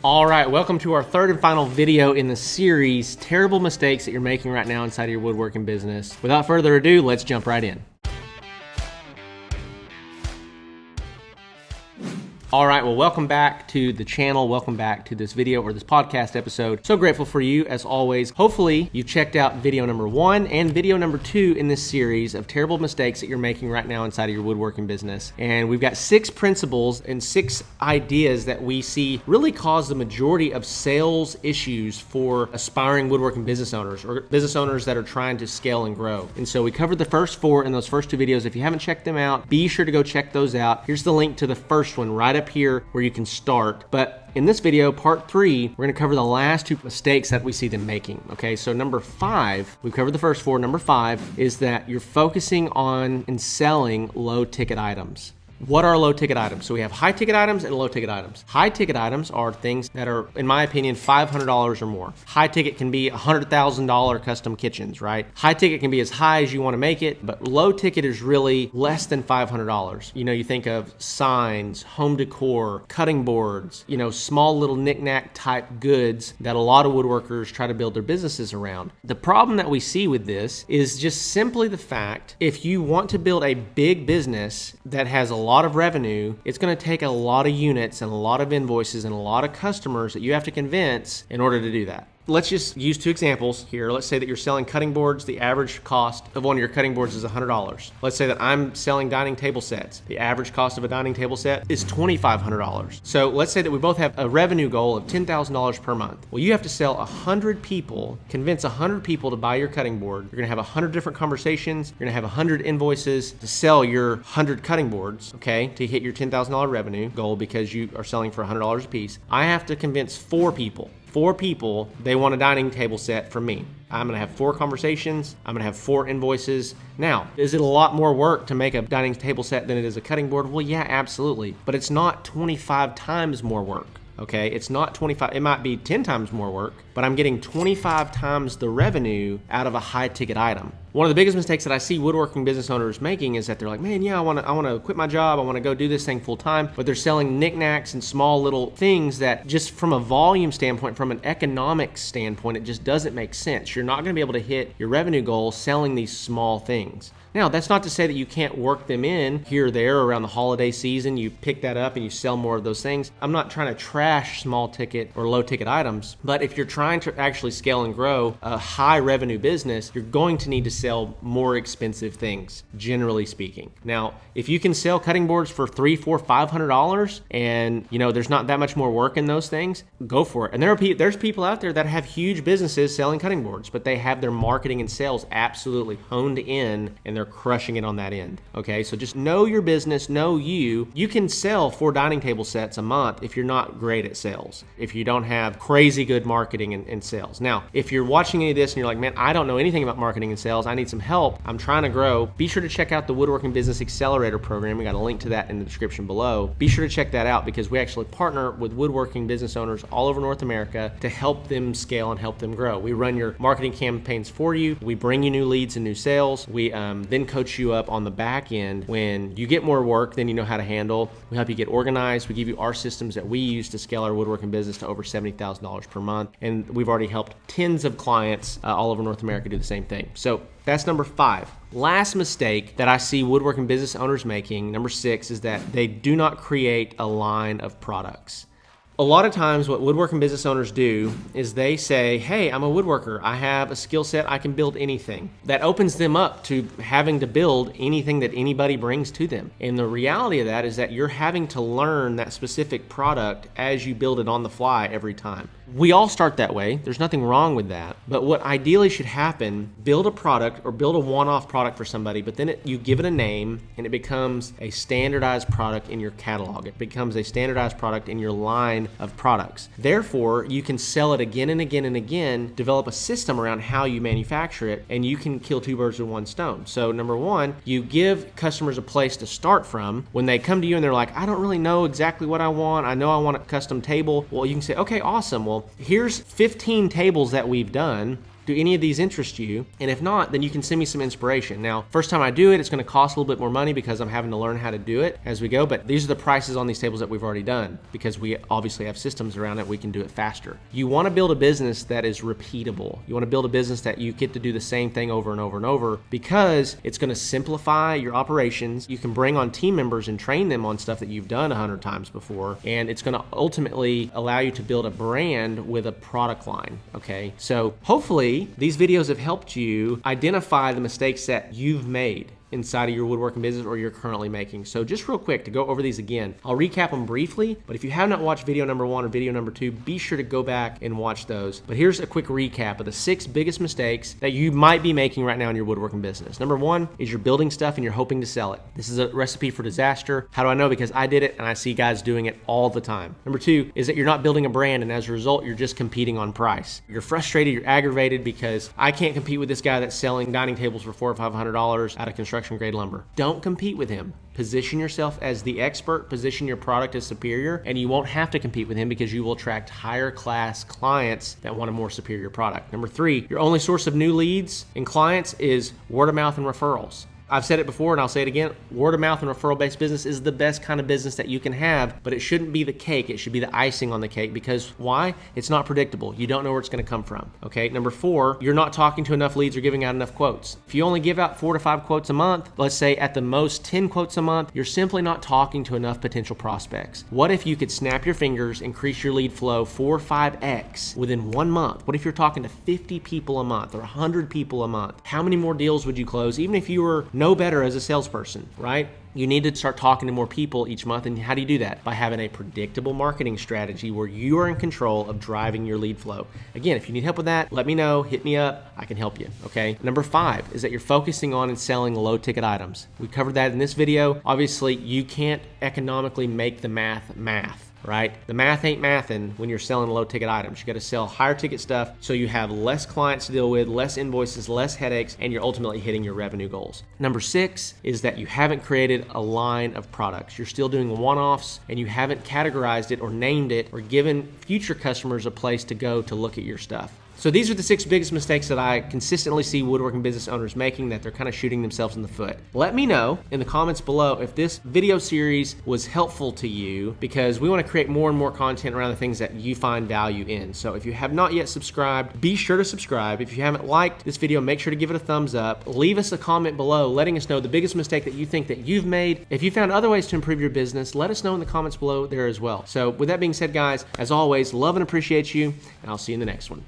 All right, welcome to our third and final video in the series, Terrible Mistakes that you're making right now inside of your woodworking business. Without further ado, let's jump right in. All right, well, welcome back to the channel. Welcome back to this video or this podcast episode. So grateful for you, as always. Hopefully, you've checked out video number 1 and video number 2 in this series of terrible mistakes that you're making right now inside of your woodworking business. And we've got 6 principles and 6 ideas that we see really cause the majority of sales issues for aspiring woodworking business owners or business owners that are trying to scale and grow. And so we covered the first 4 in those first 2 videos. If you haven't checked them out, be sure to go check those out. Here's the link to the first one right up here where you can start. But in this video, part 3, we're gonna cover the last 2 mistakes that we see them making, okay? So number 5, we've covered the first 4. Number 5 is that you're focusing on and selling low ticket items. What are low ticket items? So we have high ticket items and low ticket items. High ticket items are things that are, in my opinion, $500 or more. High ticket can be $100,000 custom kitchens, right? High ticket can be as high as you want to make it, but low ticket is really less than $500. You know, you think of signs, home decor, cutting boards, you know, small little knick-knack type goods that a lot of woodworkers try to build their businesses around. The problem that we see with this is just simply the fact, if you want to build a big business that has a lot of revenue, it's going to take a lot of units and a lot of invoices and a lot of customers that you have to convince in order to do that. Let's just use 2 examples here. Let's say that you're selling cutting boards. The average cost of one of your cutting boards is $100. Let's say that I'm selling dining table sets. The average cost of a dining table set is $2,500. So let's say that we both have a revenue goal of $10,000 per month. Well, you have to sell 100 people, convince 100 people to buy your cutting board. You're gonna have 100 different conversations. You're gonna have 100 invoices to sell your 100 cutting boards, okay, to hit your $10,000 revenue goal because you are selling for $100 a piece. I have to convince 4 people. 4 people, they want a dining table set from me. I'm gonna have 4 conversations. I'm gonna have 4 invoices. Now, is it a lot more work to make a dining table set than it is a cutting board? Well, yeah, absolutely. But it's not 25 times more work. Okay, it's not 25, it might be 10 times more work, but I'm getting 25 times the revenue out of a high ticket item. One of the biggest mistakes that I see woodworking business owners making is that they're like, man, yeah, I wanna quit my job, I wanna go do this thing full time, but they're selling knickknacks and small little things that just from a volume standpoint, from an economic standpoint, it just doesn't make sense. You're not gonna be able to hit your revenue goal selling these small things. Now, that's not to say that you can't work them in here or there around the holiday season. You pick that up and you sell more of those things. I'm not trying to trash small ticket or low ticket items, but if you're trying to actually scale and grow a high revenue business, you're going to need to sell more expensive things, generally speaking. Now, if you can sell cutting boards for $300, $400, $500 and you know there's not that much more work in those things, go for it. And there's people out there that have huge businesses selling cutting boards, but they have their marketing and sales absolutely honed in and they're crushing it on that end. Okay, so just know your business, know you. You can sell 4 dining table sets a month if you're not great at sales, if you don't have crazy good marketing and sales. Now, if you're watching any of this and you're like, man, I don't know anything about marketing and sales, I need some help, I'm trying to grow, be sure to check out the Woodworking Business Accelerator program. We got a link to that in the description below. Be sure to check that out because we actually partner with woodworking business owners all over North America to help them scale and help them grow. We run your marketing campaigns for you. We bring you new leads and new sales. We then coach you up on the back end when you get more work than you know how to handle. We help you get organized. We give you our systems that we use to scale our woodworking business to over $70,000 per month. And we've already helped tens of clients all over North America do the same thing. So that's number 5. Last mistake that I see woodworking business owners making, number 6, is that they do not create a line of products. A lot of times what woodworking business owners do is they say, hey, I'm a woodworker. I have a skill set. I can build anything. That opens them up to having to build anything that anybody brings to them. And the reality of that is that you're having to learn that specific product as you build it on the fly every time. We all start that way. There's nothing wrong with that. But what ideally should happen, build a product or build a one-off product for somebody, but then you give it a name and it becomes a standardized product in your catalog. It becomes a standardized product in your line of products. Therefore, you can sell it again and again and again, develop a system around how you manufacture it, and you can kill 2 birds with 1 stone. So number 1, you give customers a place to start from. When they come to you and they're like, I don't really know exactly what I want. I know I want a custom table. Well, you can say, okay, awesome. Well, here's 15 tables that we've done. Do any of these interest you? And if not, then you can send me some inspiration. Now, first time I do it, it's going to cost a little bit more money because I'm having to learn how to do it as we go, but these are the prices on these tables that we've already done because we obviously have systems around it. We can do it faster. You want to build a business that is repeatable. You want to build a business that you get to do the same thing over and over and over because it's going to simplify your operations. You can bring on team members and train them on stuff that you've done 100 times before, and it's going to ultimately allow you to build a brand with a product line, okay? So hopefully these videos have helped you identify the mistakes that you've made inside of your woodworking business or you're currently making. So just real quick to go over these again, I'll recap them briefly, but if you have not watched video number 1 or video number 2, be sure to go back and watch those. But here's a quick recap of the 6 biggest mistakes that you might be making right now in your woodworking business. Number 1 is you're building stuff and you're hoping to sell it. This is a recipe for disaster. How do I know? Because I did it and I see guys doing it all the time. Number 2 is that you're not building a brand, and as a result, you're just competing on price. You're frustrated, you're aggravated because I can't compete with this guy that's selling dining tables for $400 or $500 out of construction grade lumber. Don't compete with him. Position yourself as the expert, position your product as superior, and you won't have to compete with him because you will attract higher class clients that want a more superior product. Number 3, your only source of new leads and clients is word of mouth and referrals. I've said it before and I'll say it again, word of mouth and referral-based business is the best kind of business that you can have, but it shouldn't be the cake. It should be the icing on the cake because why? It's not predictable. You don't know where it's going to come from, okay? Number 4, you're not talking to enough leads or giving out enough quotes. If you only give out 4 to 5 quotes a month, let's say at the most 10 quotes a month, you're simply not talking to enough potential prospects. What if you could snap your fingers, increase your lead flow 4 or 5x within 1 month? What if you're talking to 50 people a month or 100 people a month? How many more deals would you close even if you were no better as a salesperson, right? You need to start talking to more people each month. And how do you do that? By having a predictable marketing strategy where you are in control of driving your lead flow. Again, if you need help with that, let me know, hit me up, I can help you, okay? Number 5 is that you're focusing on and selling low ticket items. We covered that in this video. Obviously, you can't economically make the math, right? The math ain't mathin' when you're selling low ticket items. You got to sell higher ticket stuff so you have less clients to deal with, less invoices, less headaches, and you're ultimately hitting your revenue goals. Number 6 is that you haven't created a line of products. You're still doing one-offs and you haven't categorized it or named it or given future customers a place to go to look at your stuff. So these are the 6 biggest mistakes that I consistently see woodworking business owners making that they're kind of shooting themselves in the foot. Let me know in the comments below if this video series was helpful to you because we want to create more and more content around the things that you find value in. So if you have not yet subscribed, be sure to subscribe. If you haven't liked this video, make sure to give it a thumbs up. Leave us a comment below letting us know the biggest mistake that you think that you've made. If you found other ways to improve your business, let us know in the comments below there as well. So with that being said, guys, as always, love and appreciate you, and I'll see you in the next one.